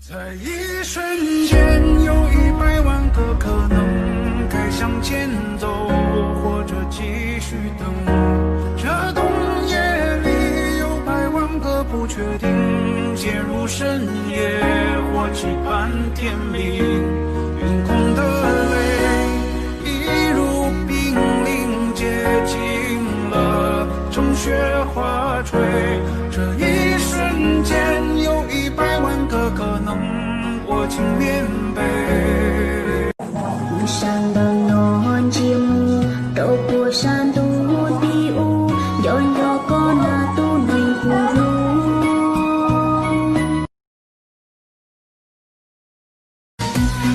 在一瞬间，有100万个可能，该向前走，或者继续等。这冬夜里有100万个不确定，陷入深夜，或期盼天明。云空的泪，一如冰凌接近了，乘雪花坠。这一瞬间，有100万个可能，握紧棉被。Sang bằng non chim đâu của san tu ti u yon yo con na tu nai hu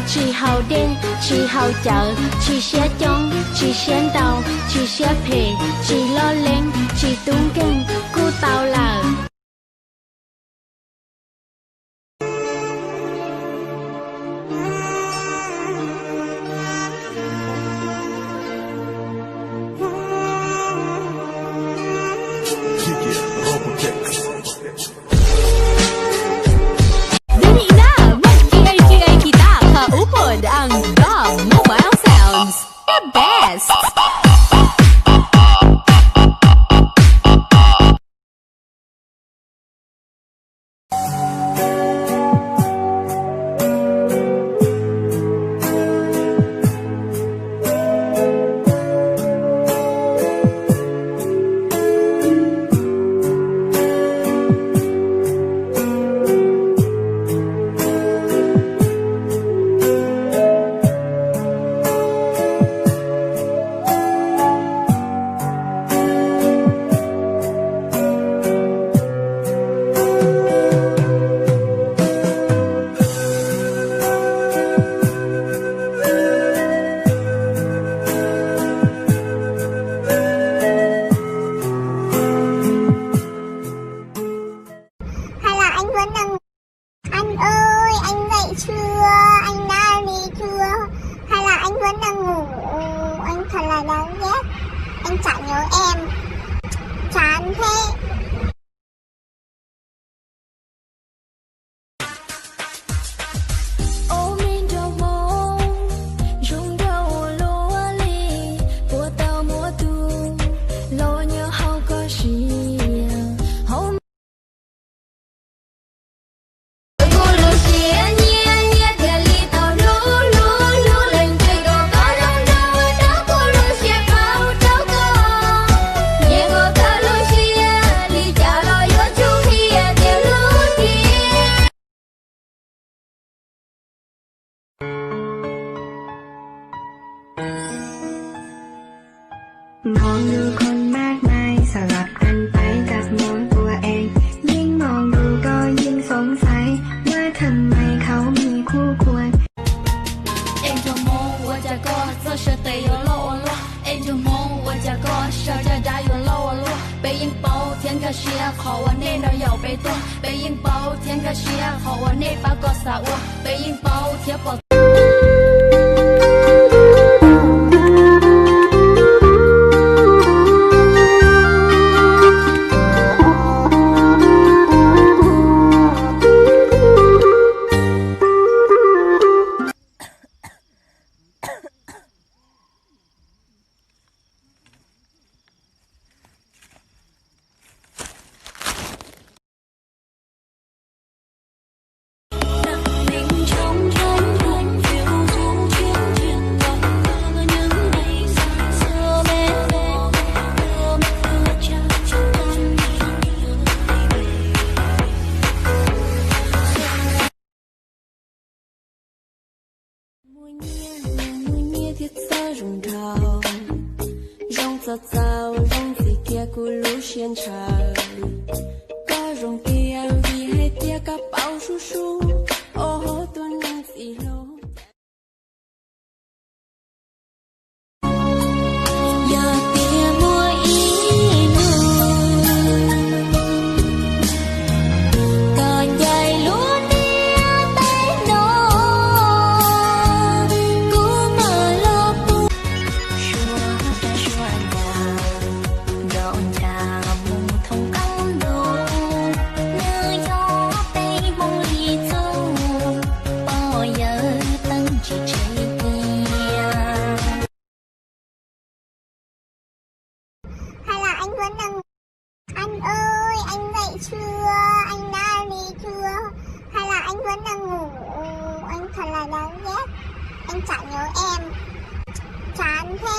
chỉ hậu đen chỉ hậu chợ chỉ xe chong chỉ xe tàu chỉ xe phê chỉ lo lên chỉ tung kinh cu tàu lờ. Ang dog mobile sounds the best. Anh ơi, anh dậy chưa? Anh đã đi chưa? Hay là anh vẫn đang ngủ? Anh thật là đáng ghét. Anh chẳng nhớ em. Chán thế. Mong ดูคนมากมายสลับกันไปกับมองตัวเองยิ่งมองดูก็ยิ่งสงสัยว่าทำไมเขามีคู่ควร Em cho mong 我家哥这是得有落落 Em cho mong 我家哥是这家有落落北影包天个是好我那那有被动北影包天个是好我那把个啥我北影包天包Gió dao rong gì kia cu lú xiên trời có rong kia vì hay tia cả bao su su ô tuần gì lâu Hãy subscribe cho kênh Ghiền Mì Gõ để không bỏ lỡ vẫn đang ngủ. Anh ơi, anh dậy chưa? Anh đã đi chưa? Hay là anh vẫn đang ngủ? Anh thật là đáng ghét. Anh chả nhớ em. Chán thế.